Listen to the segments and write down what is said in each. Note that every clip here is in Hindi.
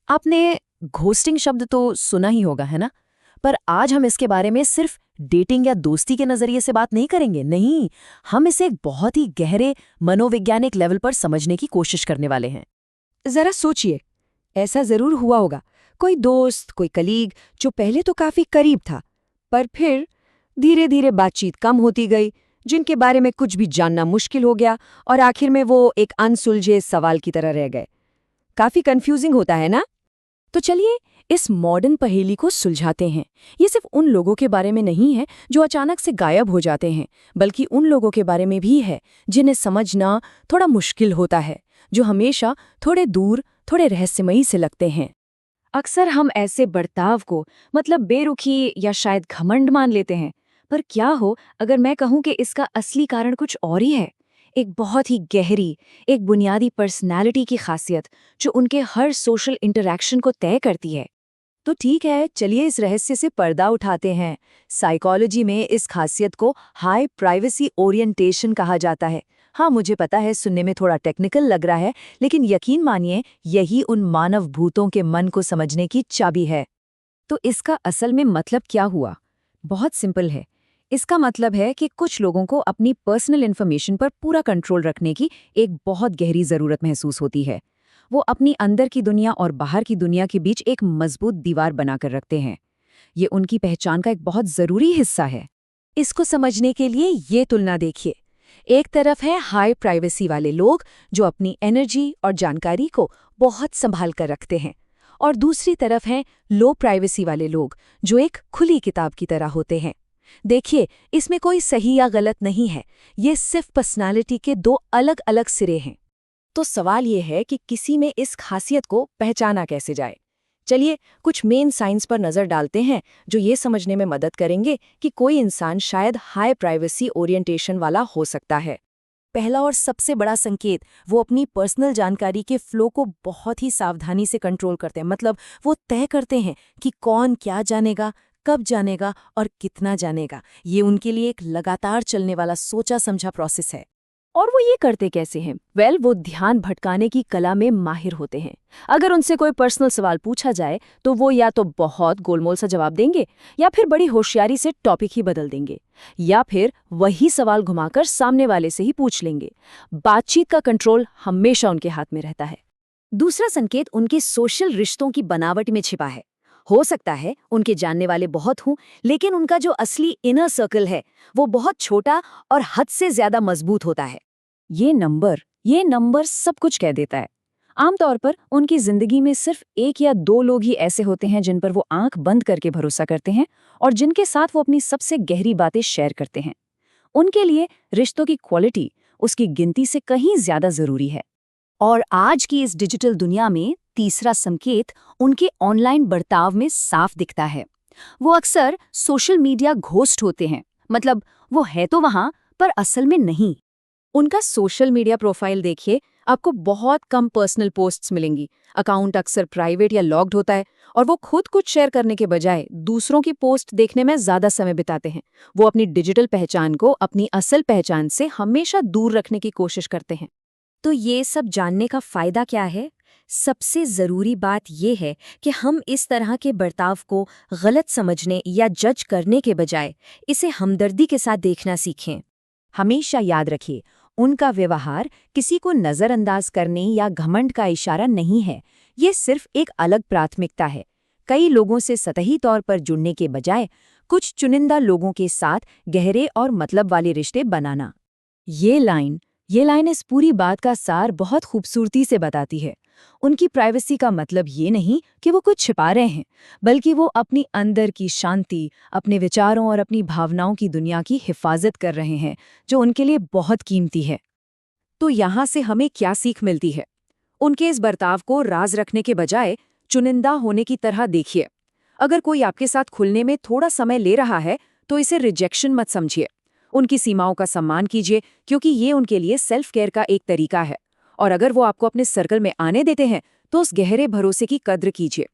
आपने घोस्टिंग शब्द तो सुना ही होगा, है ना? पर आज हम इसके बारे में सिर्फ डेटिंग या दोस्ती के नजरिए से बात नहीं करेंगे। नहीं, हम इसे एक बहुत ही गहरे मनोवैज्ञानिक लेवल पर समझने की कोशिश करने वाले हैं। जरा सोचिए, ऐसा जरूर हुआ होगा, कोई दोस्त, कोई कलीग जो पहले तो काफी करीब था, पर फिर धीरे धीरे बातचीत कम होती गई, जिनके बारे में कुछ भी जानना मुश्किल हो गया और आखिर में वो एक अनसुलझे सवाल की तरह रह गए। काफी कंफ्यूजिंग होता है ना? तो चलिए इस मॉडर्न पहेली को सुलझाते हैं। ये सिर्फ उन लोगों के बारे में नहीं है जो अचानक से गायब हो जाते हैं, बल्कि उन लोगों के बारे में भी है जिन्हें समझना थोड़ा मुश्किल होता है, जो हमेशा थोड़े दूर, थोड़े रहस्यमयी से लगते हैं। अक्सर हम ऐसे बर्ताव को मतलब बेरुखी या शायद घमंड मान लेते हैं, पर क्या हो अगर मैं कहूं कि इसका असली कारण कुछ और ही है? एक बहुत ही गहरी, एक बुनियादी पर्सनैलिटी की खासियत जो उनके हर सोशल इंटरैक्शन को तय करती है। तो ठीक है, चलिए इस रहस्य से पर्दा उठाते हैं। साइकोलॉजी में इस खासियत को हाई प्राइवेसी ओरिएंटेशन कहा जाता है। हाँ, मुझे पता है सुनने में थोड़ा टेक्निकल लग रहा है, लेकिन यकीन मानिए यही उन मानव भूतों के मन को समझने की चाबी है। तो इसका असल में मतलब क्या हुआ? बहुत सिंपल है। इसका मतलब है कि कुछ लोगों को अपनी पर्सनल इन्फॉर्मेशन पर पूरा कंट्रोल रखने की एक बहुत गहरी जरूरत महसूस होती है। वो अपनी अंदर की दुनिया और बाहर की दुनिया के बीच एक मजबूत दीवार बनाकर रखते हैं। ये उनकी पहचान का एक बहुत जरूरी हिस्सा है। इसको समझने के लिए ये तुलना देखिए। एक तरफ है हाई प्राइवेसी वाले लोग जो अपनी एनर्जी और जानकारी को बहुत संभाल कर रखते हैं, और दूसरी तरफ हैं लो प्राइवेसी वाले लोग जो एक खुली किताब की तरह होते हैं। देखिए, इसमें कोई सही या गलत नहीं है, ये सिर्फ पर्सनालिटी के दो अलग अलग सिरे हैं। तो सवाल ये है कि किसी में इस खासियत को पहचाना कैसे जाए। चलिए कुछ मेन साइंस पर नजर डालते हैं जो ये समझने में मदद करेंगे कि कोई इंसान शायद हाई प्राइवेसी ओरिएंटेशन वाला हो सकता है। पहला और सबसे बड़ा संकेत, वो अपनी पर्सनल जानकारी के फ्लो को बहुत ही सावधानी से कंट्रोल करते हैं। मतलब वो तय करते हैं कि कौन क्या जानेगा, कब जानेगा और कितना जानेगा। ये उनके लिए एक लगातार चलने वाला सोचा समझा प्रोसेस है। और वो ये करते कैसे हैं? वो ध्यान भटकाने की कला में माहिर होते हैं। अगर उनसे कोई पर्सनल सवाल पूछा जाए तो वो या तो बहुत गोलमोल सा जवाब देंगे, या फिर बड़ी होशियारी से टॉपिक ही बदल देंगे, या फिर वही सवाल घुमाकर सामने वाले से ही पूछ लेंगे। बातचीत का कंट्रोल हमेशा उनके हाथ में रहता है। दूसरा संकेत उनके सोशल रिश्तों की बनावट में छिपा है। हो सकता है उनके जानने वाले बहुत हों, लेकिन उनका जो असली इनर सर्कल है वो बहुत छोटा और हद से ज्यादा मजबूत होता है। ये नंबर सब कुछ कह देता है। आमतौर पर उनकी जिंदगी में सिर्फ एक या दो लोग ही ऐसे होते हैं जिन पर वो आंख बंद करके भरोसा करते हैं और जिनके साथ वो अपनी सबसे गहरी बातें शेयर करते हैं। उनके लिए रिश्तों की क्वालिटी उसकी गिनती से कहीं ज्यादा जरूरी है। और आज की इस डिजिटल दुनिया में तीसरा संकेत उनके ऑनलाइन बर्ताव में साफ दिखता है। वो अक्सर सोशल मीडिया घोस्ट होते हैं। मतलब वो है तो वहां, पर असल में नहीं। उनका सोशल मीडिया प्रोफाइल देखिए, आपको बहुत कम पर्सनल पोस्ट्स मिलेंगी। अकाउंट अक्सर प्राइवेट या लॉक्ड होता है और वो खुद कुछ शेयर करने के बजाय दूसरों की पोस्ट देखने में ज्यादा समय बिताते हैं। वो अपनी डिजिटल पहचान को अपनी असल पहचान से हमेशा दूर रखने की कोशिश करते हैं। तो ये सब जानने का फायदा क्या है? सबसे जरूरी बात यह है कि हम इस तरह के बर्ताव को गलत समझने या जज करने के बजाय इसे हमदर्दी के साथ देखना सीखें। हमेशा याद रखिए, उनका व्यवहार किसी को नजरअंदाज करने या घमंड का इशारा नहीं है। ये सिर्फ एक अलग प्राथमिकता है। कई लोगों से सतही तौर पर जुड़ने के बजाय कुछ चुनिंदा लोगों के साथ गहरे और मतलब वाले रिश्ते बनाना। ये लाइन इस पूरी बात का सार बहुत खूबसूरती से बताती है। उनकी प्राइवेसी का मतलब ये नहीं कि वो कुछ छिपा रहे हैं, बल्कि वो अपनी अंदर की शांति, अपने विचारों और अपनी भावनाओं की दुनिया की हिफाजत कर रहे हैं, जो उनके लिए बहुत कीमती है। तो यहाँ से हमें क्या सीख मिलती है? उनके इस बर्ताव को राज रखने के बजाय चुनिंदा होने की तरह देखिए। अगर कोई आपके साथ खुलने में थोड़ा समय ले रहा है तो इसे रिजेक्शन मत समझिए। उनकी सीमाओं का सम्मान कीजिए, क्योंकि ये उनके लिए सेल्फ केयर का एक तरीका है। और अगर वो आपको अपने सर्कल में आने देते हैं तो उस गहरे भरोसे की कद्र कीजिए।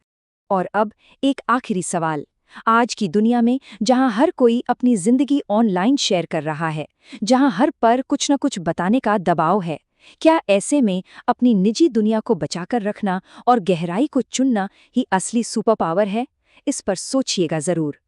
और अब एक आखिरी सवाल। आज की दुनिया में जहां हर कोई अपनी जिंदगी ऑनलाइन शेयर कर रहा है, जहां हर पर कुछ न कुछ बताने का दबाव है, क्या ऐसे में अपनी निजी दुनिया को बचाकर रखना और गहराई को चुनना ही असली सुपर पावर है? इस पर सोचिएगा जरूर।